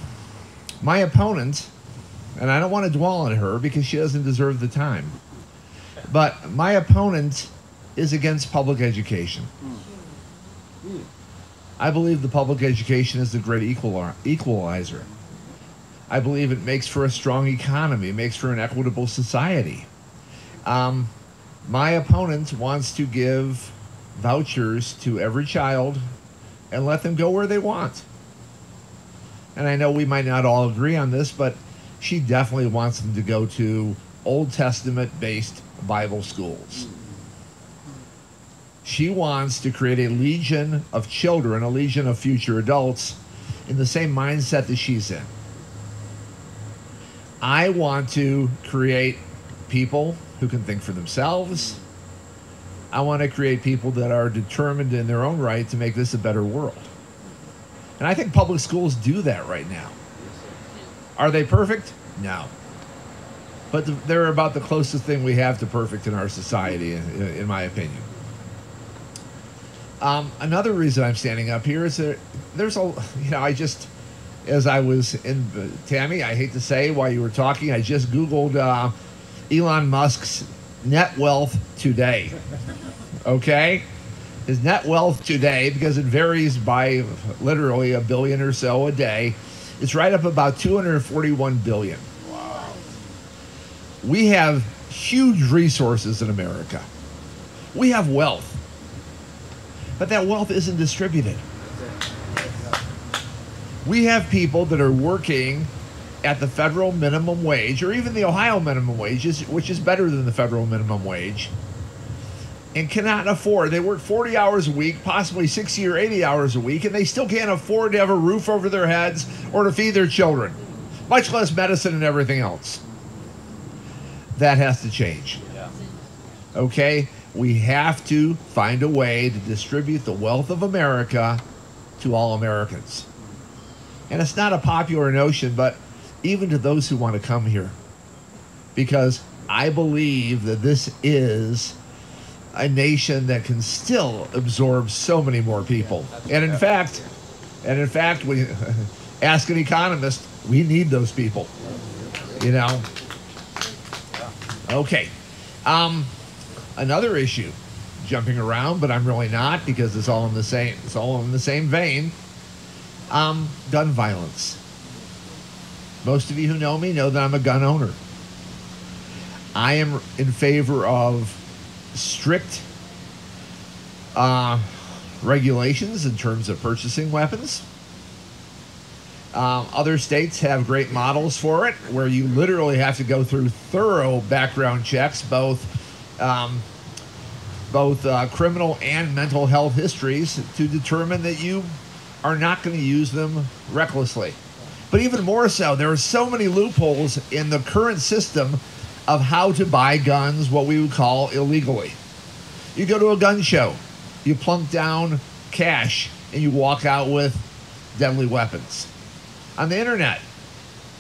my opponent, and I don't want to dwell on her because she doesn't deserve the time, but my opponent is against public education. I believe the public education is the great equalizer. I believe it makes for a strong economy. It makes for an equitable society. My opponent wants to give vouchers to every child and let them go where they want. And I know we might not all agree on this, but she definitely wants them to go to Old Testament-based Bible schools. She wants to create a legion of children, a legion of future adults in the same mindset that she's in. I want to create people who can think for themselves. I want to create people that are determined in their own right to make this a better world. And I think public schools do that right now. Are they perfect? No. But they're about the closest thing we have to perfect in our society, in my opinion. Another reason I'm standing up here is that there's a, you know, as I was in, Tamie, I hate to say while you were talking, I just Googled Elon Musk's net wealth today. Okay? His net wealth today, because it varies by literally $1 billion or so a day, it's right up about $241 billion. Wow. We have huge resources in America. We have wealth. But that wealth isn't distributed. We have people that are working at the federal minimum wage, or even the Ohio minimum wage, which is better than the federal minimum wage, and cannot afford. They work 40 hours a week, possibly 60 or 80 hours a week, and they still can't afford to have a roof over their heads or to feed their children, much less medicine and everything else. That has to change. Okay? We have to find a way to distribute the wealth of America to all Americans. And it's not a popular notion, but even to those who want to come here. Because I believe that this is a nation that can still absorb so many more people. And in fact, we ask an economist, we need those people. You know? Okay. Another issue, jumping around, but I'm really not because it's all in the same vein. Gun violence. Most of you who know me know that I'm a gun owner. I am in favor of strict regulations in terms of purchasing weapons. Other states have great models for it, where you literally have to go through thorough background checks, both criminal and mental health histories, to determine that you are not going to use them recklessly. But even more so, there are so many loopholes in the current system of how to buy guns, what we would call illegally. You go to a gun show, you plunk down cash, and you walk out with deadly weapons. On the internet,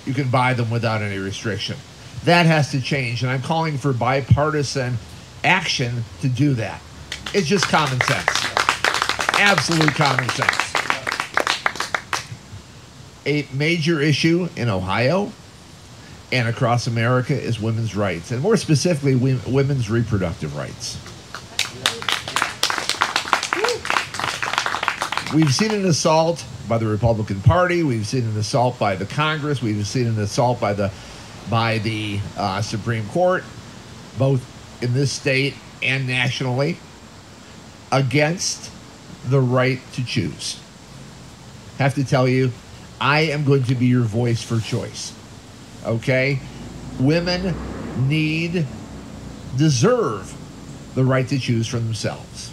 you can buy them without any restriction. That has to change, and I'm calling for bipartisan action to do that. It's just common sense. Absolute common sense. A major issue in Ohio and across America is women's rights, and more specifically, women's reproductive rights. We've seen an assault by the Republican Party. We've seen an assault by the Congress. We've seen an assault by the Supreme Court, both in this state and nationally, against the right to choose. Have to tell you, I am going to be your voice for choice. Okay? Women deserve the right to choose for themselves.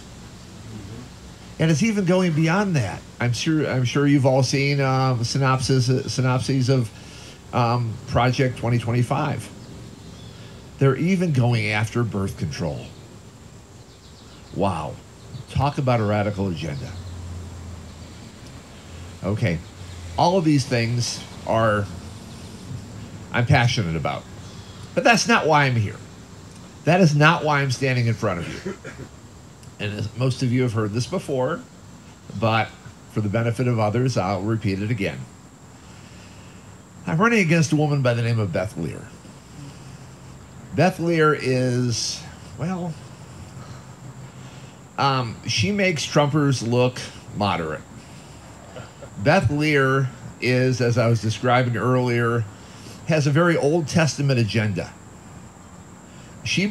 And it's even going beyond that. I'm sure you've all seen synopses of Project 2025. They're even going after birth control. Wow. Talk about a radical agenda. Okay. All of these things I'm passionate about. But that's not why I'm here. That is not why I'm standing in front of you. And as most of you have heard this before, but for the benefit of others, I'll repeat it again. I'm running against a woman by the name of Beth Lear. Beth Lear is, well, she makes Trumpers look moderate. Beth Lear is, as I was describing earlier, has a very Old Testament agenda. She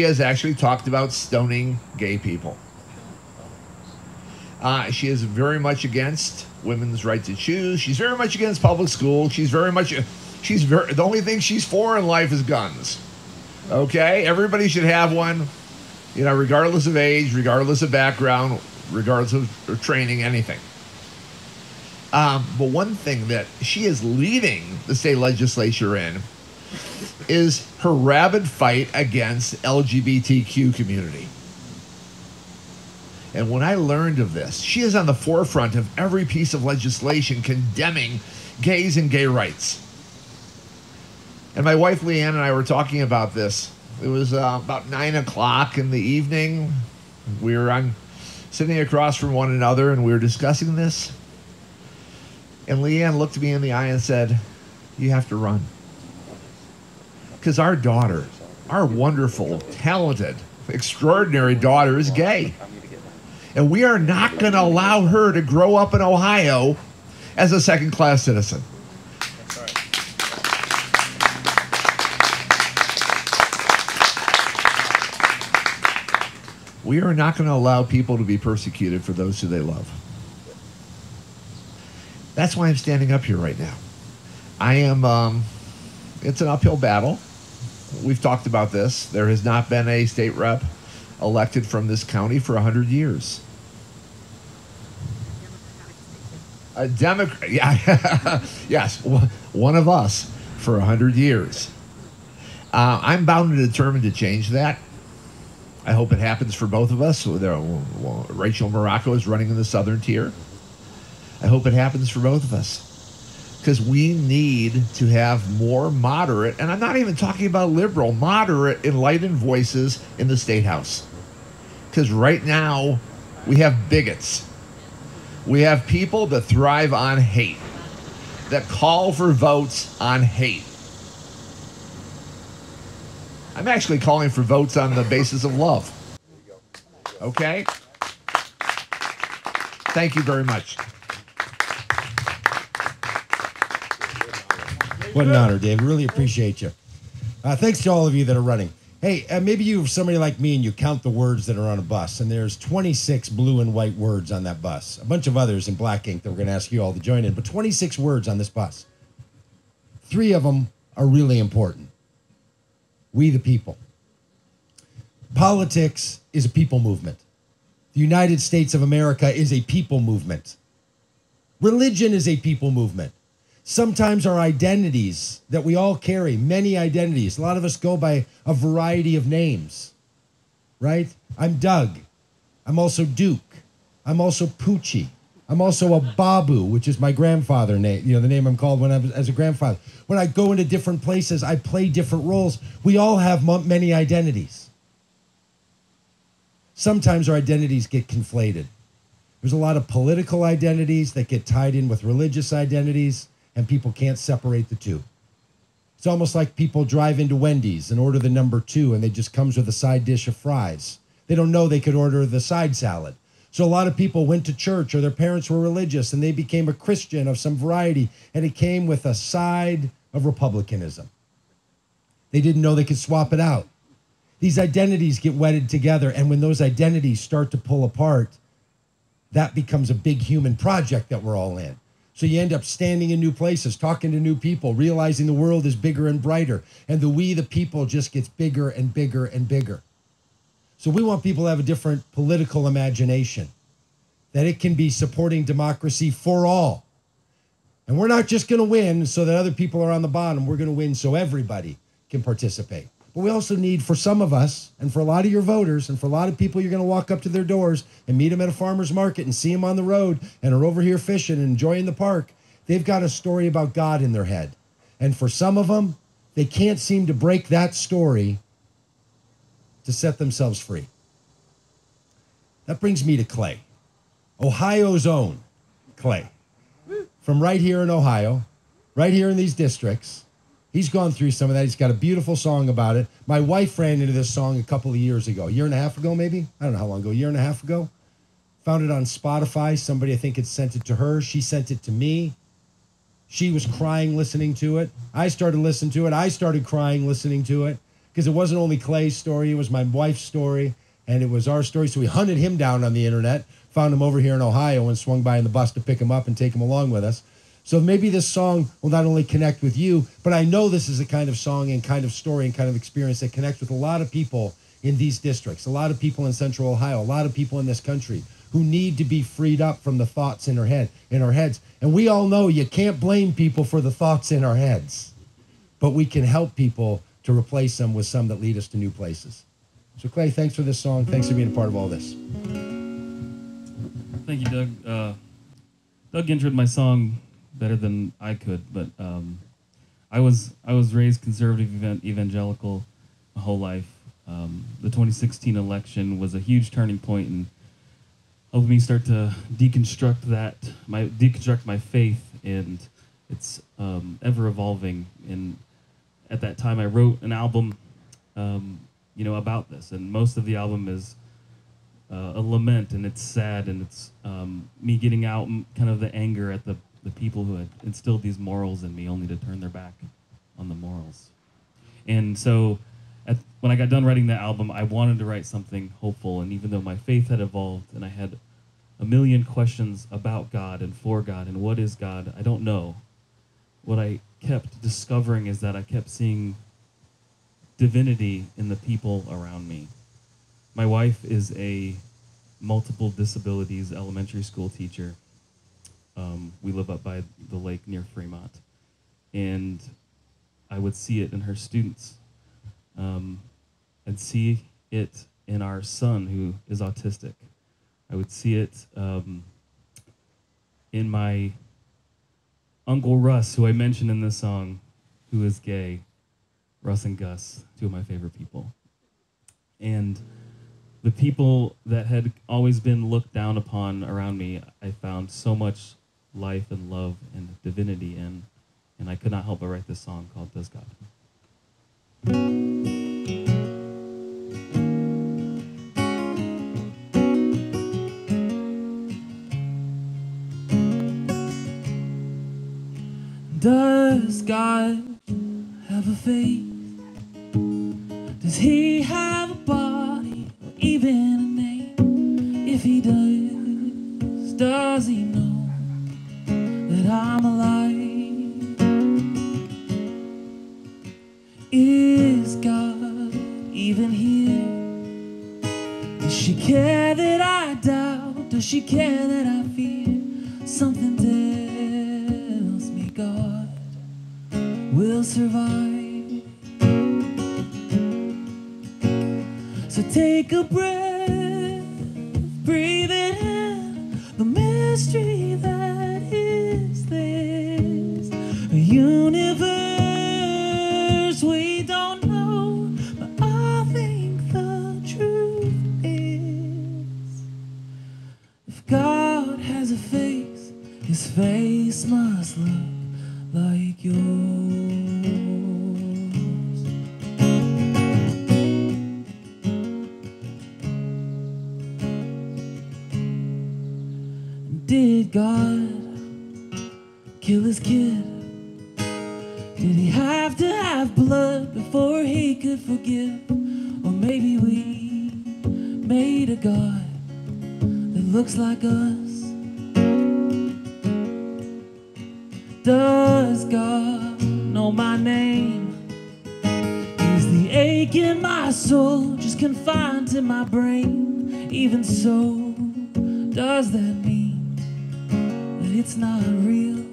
has actually talked about stoning gay people. She is very much against women's right to choose. She's very much against public school. The only thing she's for in life is guns. Okay? Everybody should have one, regardless of age, regardless of background, regardless of training, anything. But one thing that she is leading the state legislature in is her rabid fight against LGBTQ community. And when I learned of this, she is on the forefront of every piece of legislation condemning gays and gay rights. And my wife Leanne and I were talking about this. It was about 9 o'clock in the evening. We were sitting across from one another and we were discussing this. And Leanne looked me in the eye and said, "You have to run." Because our daughter, our wonderful, talented, extraordinary daughter is gay. And we are not going to allow her to grow up in Ohio as a second-class citizen. That's right. We are not going to allow people to be persecuted for those who they love. That's why I'm standing up here right now. It's an uphill battle. We've talked about this. There has not been a state rep elected from this county for 100 years. A Democrat, yeah, yes, one of us for 100 years. I'm bound and determined to change that. I hope it happens for both of us. Rachel Morocco is running in the southern tier. I hope it happens for both of us. Because we need to have more moderate, and I'm not even talking about liberal, moderate, enlightened voices in the State House. Because right now, we have bigots. We have people that thrive on hate, that call for votes on hate. I'm actually calling for votes on the basis of love. Okay? Thank you very much. What an honor, Dave. Really appreciate you. Thanks to all of you that are running. Hey, maybe you're somebody like me and you count the words that are on a bus, and there's 26 blue and white words on that bus. A bunch of others in black ink that we're going to ask you all to join in, but 26 words on this bus. 3 of them are really important. We the people. Politics is a people movement. The United States of America is a people movement. Religion is a people movement. Sometimes our identities that we all carry, many identities. A lot of us go by a variety of names, right? I'm Doug. I'm also Duke. I'm also Poochie. I'm also a Babu, which is my grandfather name, the name I'm called when I was as a grandfather. When I go into different places, I play different roles. We all have many identities. Sometimes our identities get conflated. There's a lot of political identities that get tied in with religious identities, and people can't separate the two. It's almost like people drive into Wendy's and order the number 2, and it just comes with a side dish of fries. They don't know they could order the side salad. So a lot of people went to church, or their parents were religious, and they became a Christian of some variety, and it came with a side of republicanism. They didn't know they could swap it out. These identities get wedded together, and when those identities start to pull apart, that becomes a big human project that we're all in. So you end up standing in new places, talking to new people, realizing the world is bigger and brighter, and the we, the people, just gets bigger and bigger and bigger. So we want people to have a different political imagination, that it can be supporting democracy for all. And we're not just going to win so that other people are on the bottom. We're going to win so everybody can participate. But we also need, for some of us, and for a lot of your voters, and for a lot of people, you're going to walk up to their doors and meet them at a farmer's market and see them on the road and are over here fishing and enjoying the park. They've got a story about God in their head. And for some of them, they can't seem to break that story to set themselves free. That brings me to Clay, Ohio's own Clay, from right here in Ohio, right here in these districts. He's gone through some of that. He's got a beautiful song about it. My wife ran into this song a couple of years ago, a year and a half ago maybe? I don't know how long ago, a year and a half ago. Found it on Spotify. Somebody, I think, had sent it to her. She sent it to me. She was crying listening to it. I started listening to it. I started crying listening to it because it wasn't only Clay's story. It was my wife's story, and it was our story. So we hunted him down on the internet, found him over here in Ohio, and swung by in the bus to pick him up and take him along with us. So maybe this song will not only connect with you, but I know this is a kind of song and kind of story and kind of experience that connects with a lot of people in these districts, a lot of people in Central Ohio, a lot of people in this country who need to be freed up from the thoughts in our heads. And we all know you can't blame people for the thoughts in our heads, but we can help people to replace them with some that lead us to new places. So Clay, thanks for this song. Thanks for being a part of all this. Thank you, Doug. Doug introed my song better than I could, but I was raised conservative evangelical my whole life. The 2016 election was a huge turning point and helped me start to deconstruct my faith, and it's ever evolving. And at that time, I wrote an album, about this, and most of the album is a lament, and it's sad, and it's me getting out kind of the anger at the people who had instilled these morals in me only to turn their back on the morals. And so when I got done writing that album, I wanted to write something hopeful. And even though my faith had evolved and I had a million questions about God and for God and what is God, I don't know. What I kept discovering is that I kept seeing divinity in the people around me. My wife is a multiple disabilities elementary school teacher. We live up by the lake near Fremont, and I would see it in her students. I'd see it in our son, who is autistic. I would see it in my Uncle Russ, who I mentioned in this song, who is gay. Russ and Gus, two of my favorite people. And the people that had always been looked down upon around me, I found so much life and love and divinity in, and I could not help but write this song called Does God. Does God have a face? Does he have a body or even a name? If he does he know that I'm alive? Is God even here? Does she care that I doubt? Does she care that I fear? Something tells me God will survive. So take a breath, breathe it in, the mystery that is this. A universe we don't know, but I think the truth is, if God has a face, his face must look like yours. Did God kill his kid? Did he have to have blood before he could forgive? Or maybe we made a God that looks like us. Does God know my name? Is the ache in my soul just confined to my brain? Even so, does that mean that it's not real?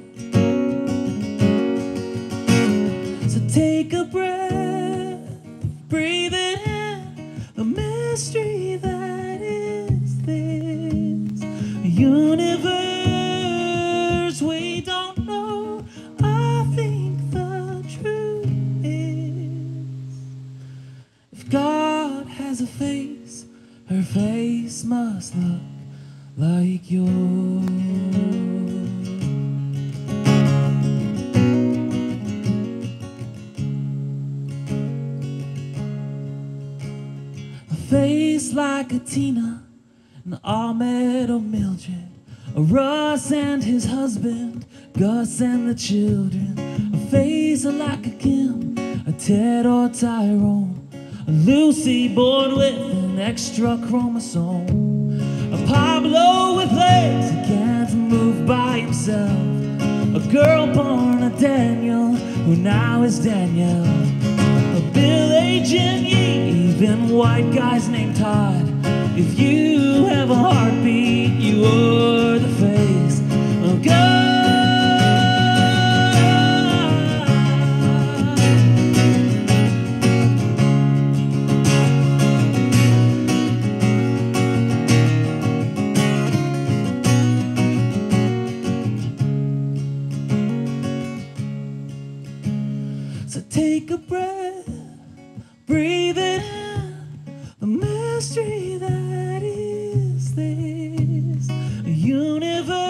So take a breath, breathe it in, the mystery that is this. A universe we don't know, I think the truth is, if God has a face, her face must look like yours. A face like a Tina, an Ahmed or Mildred, a Russ and his husband, Gus and the children. A face like a Kim, a Ted or Tyrone, a Lucy born with an extra chromosome, a Pablo with legs he can't move by himself, a girl born a Daniel who now is Danielle, a Bill Agent Yee, even white guys named Todd. If you have a heartbeat, you are the face of God. Take a breath, breathe it in, the mystery that is this. A universe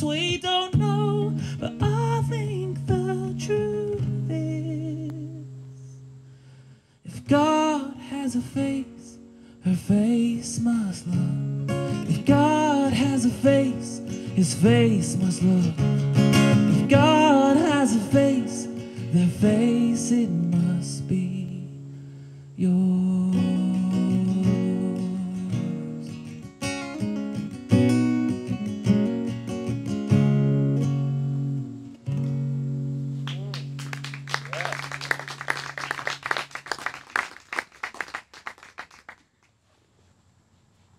we don't know, but I think the truth is, if God has a face, her face must look. If God has a face, his face must look. If God has a face, their face, it must be yours.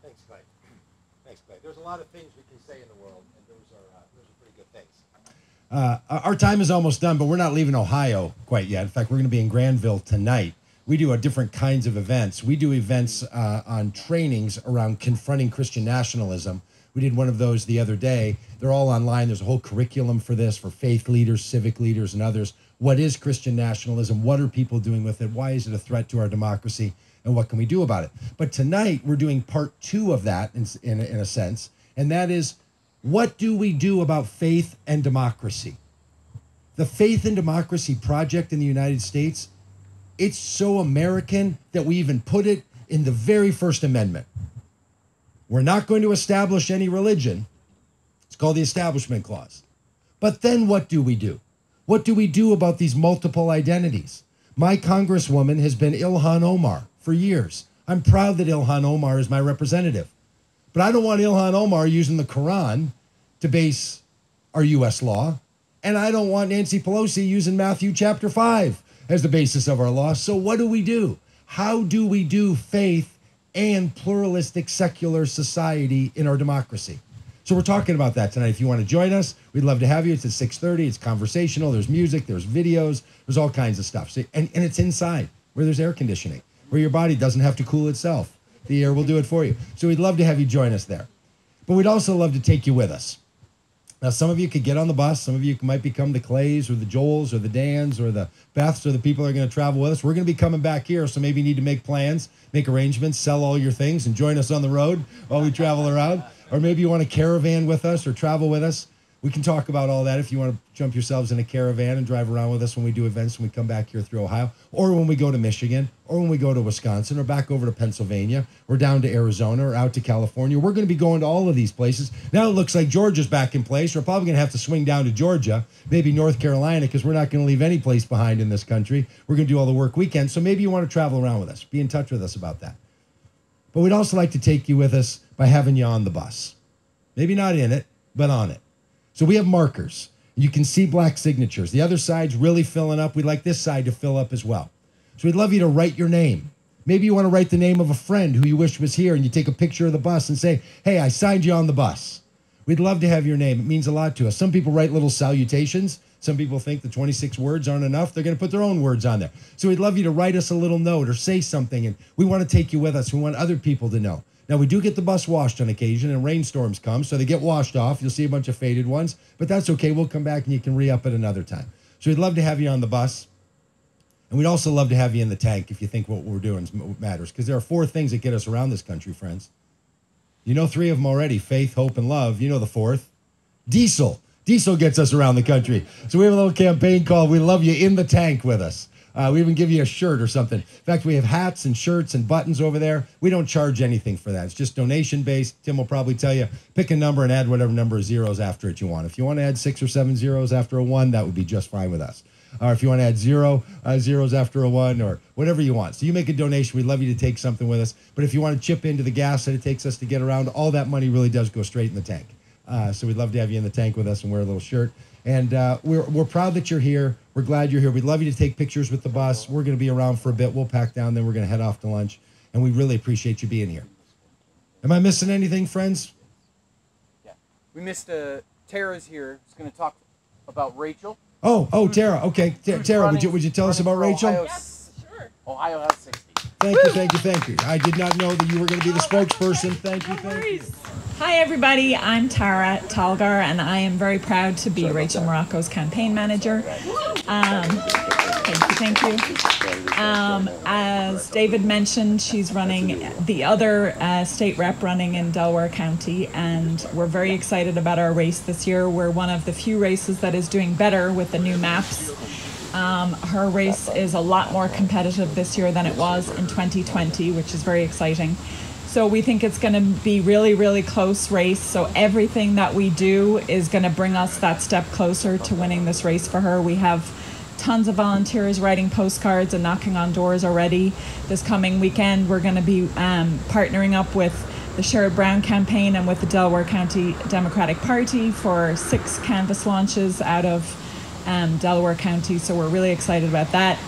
Thanks, Clay. Thanks, Clay. There's a lot of things we can say in the world, and those are pretty good things. Our time is almost done, but we're not leaving Ohio quite yet. In fact, we're going to be in Granville tonight. We do different kinds of events. We do events on trainings around confronting Christian nationalism. We did one of those the other day. They're all online. There's a whole curriculum for this, for faith leaders, civic leaders, and others. What is Christian nationalism? What are people doing with it? Why is it a threat to our democracy? And what can we do about it? But tonight, we're doing part 2 of that, in a sense, and that is, what do we do about faith and democracy? The Faith and Democracy Project in the United States, it's so American that we even put it in the very First Amendment. We're not going to establish any religion. It's called the Establishment Clause. But then what do we do? What do we do about these multiple identities? My congresswoman has been Ilhan Omar for years. I'm proud that Ilhan Omar is my representative. But I don't want Ilhan Omar using the Quran to base our U.S. law. And I don't want Nancy Pelosi using Matthew chapter 5 as the basis of our law. So what do we do? How do we do faith and pluralistic secular society in our democracy? So we're talking about that tonight. If you want to join us, we'd love to have you. It's at 6:30. It's conversational. There's music. There's videos. There's all kinds of stuff. So, and it's inside where there's air conditioning, where your body doesn't have to cool itself. The air will do it for you. So we'd love to have you join us there. But we'd also love to take you with us. Now, some of you could get on the bus. Some of you might become the Clays or the Joels or the Dans or the Beths or the people that are going to travel with us. We're going to be coming back here, so maybe you need to make plans, make arrangements, sell all your things, and join us on the road while we travel around. Or maybe you want a caravan with us or travel with us. We can talk about all that if you want to jump yourselves in a caravan and drive around with us when we do events, when we come back here through Ohio, or when we go to Michigan, or when we go to Wisconsin, or back over to Pennsylvania, or down to Arizona, or out to California. We're going to be going to all of these places. Now it looks like Georgia's back in place. We're probably going to have to swing down to Georgia, maybe North Carolina, because we're not going to leave any place behind in this country. We're going to do all the work weekends, so maybe you want to travel around with us. Be in touch with us about that. But we'd also like to take you with us by having you on the bus. Maybe not in it, but on it. So we have markers. You can see black signatures. The other side's really filling up. We'd like this side to fill up as well. So we'd love you to write your name. Maybe you want to write the name of a friend who you wish was here, and you take a picture of the bus and say, hey, I signed you on the bus. We'd love to have your name. It means a lot to us. Some people write little salutations. Some people think the 26 words aren't enough. They're going to put their own words on there. So we'd love you to write us a little note or say something, and we want to take you with us. We want other people to know. Now, we do get the bus washed on occasion, and rainstorms come, so they get washed off. You'll see a bunch of faded ones, but that's okay. We'll come back, and you can re-up it another time. So we'd love to have you on the bus, and we'd also love to have you in the tank if you think what we're doing matters, because there are 4 things that get us around this country, friends. You know 3 of them already: faith, hope, and love. You know the 4th. Diesel. Diesel gets us around the country. So we have a little campaign called We Love You in the Tank with us. We even give you a shirt or something. In fact, we have hats and shirts and buttons over there. We don't charge anything for that. It's just donation-based. Tim will probably tell you, pick a number and add whatever number of zeros after it you want. If you want to add 6 or 7 zeros after a 1, that would be just fine with us. Or if you want to add 0 zeros after a 1, or whatever you want. So you make a donation. We'd love you to take something with us. But if you want to chip into the gas that it takes us to get around, all that money really does go straight in the tank. So we'd love to have you in the tank with us and wear a little shirt. And we're proud that you're here. We're glad you're here. We'd love you to take pictures with the bus. We're going to be around for a bit. We'll pack down, then we're going to head off to lunch. And we really appreciate you being here. Am I missing anything, friends? Yeah. We missed Tara's here. She's going to talk about Rachel. Oh, Tara. Okay. Tara, would you tell us about Rachel? Yes, sure. Ohio has 60. Thank you. I did not know that you were going to be the spokesperson. Thank you. Hi, everybody. I'm Tara Talgar, and I am very proud to be Rachel Morocco's campaign manager. Thank you. As David mentioned, she's running the other state rep running in Delaware County, and we're very excited about our race this year. We're one of the few races that is doing better with the new maps. Her race is a lot more competitive this year than it was in 2020, which is very exciting. So we think it's going to be really, really close race. So everything that we do is going to bring us that step closer to winning this race for her. We have tons of volunteers writing postcards and knocking on doors already. This coming weekend, we're going to be partnering up with the Sherrod Brown campaign and with the Delaware County Democratic Party for 6 canvas launches out of Delaware County. So we're really excited about that.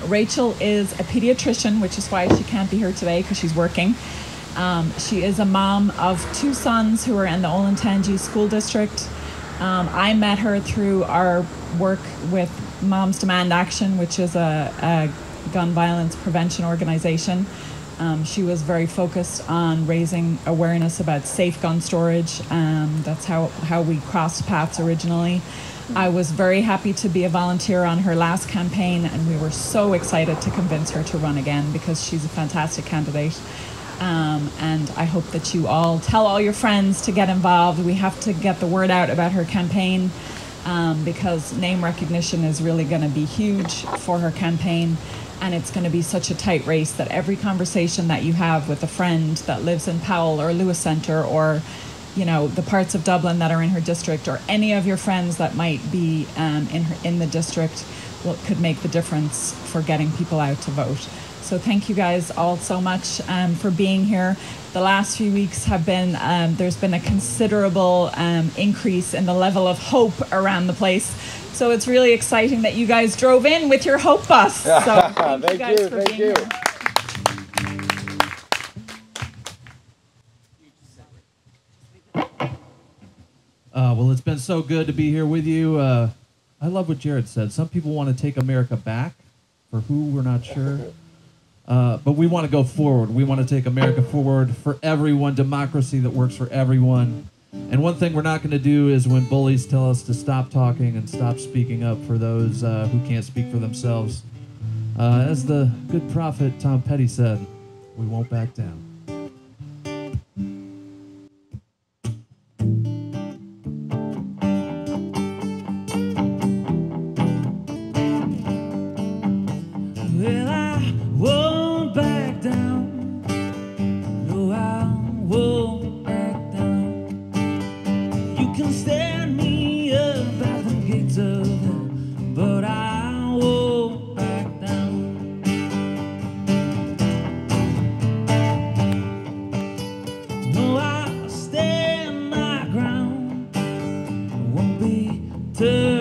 Rachel is a pediatrician, which is why she can't be here today because she's working. She is a mom of 2 sons who are in the Olentangy School District. I met her through our work with Moms Demand Action, which is a gun violence prevention organization. She was very focused on raising awareness about safe gun storage. That's how we crossed paths originally. I was very happy to be a volunteer on her last campaign, and we were so excited to convince her to run again because she's a fantastic candidate. And I hope that you all tell all your friends to get involved. We have to get the word out about her campaign because name recognition is really going to be huge for her campaign. And it's going to be such a tight race that every conversation that you have with a friend that lives in Powell or Lewis Center or the parts of Dublin that are in her district, or any of your friends that might be in the district, could make the difference for getting people out to vote. So thank you guys all so much for being here. The last few weeks have been, there's been a considerable increase in the level of hope around the place. So it's really exciting that you guys drove in with your hope bus. So thank you guys for being here. Well, it's been so good to be here with you. I love what Jerrad said. Some people want to take America back. For who, we're not sure. But we want to go forward. We want to take America forward for everyone, democracy that works for everyone. And one thing we're not going to do is when bullies tell us to stop talking and stop speaking up for those who can't speak for themselves. As the good prophet Tom Petty said, we won't back down. Well, I won't back down. No, I won't back down. You can stand me up at the gates of hell, but I won't back down. No, I'll stand my ground. I won't be turned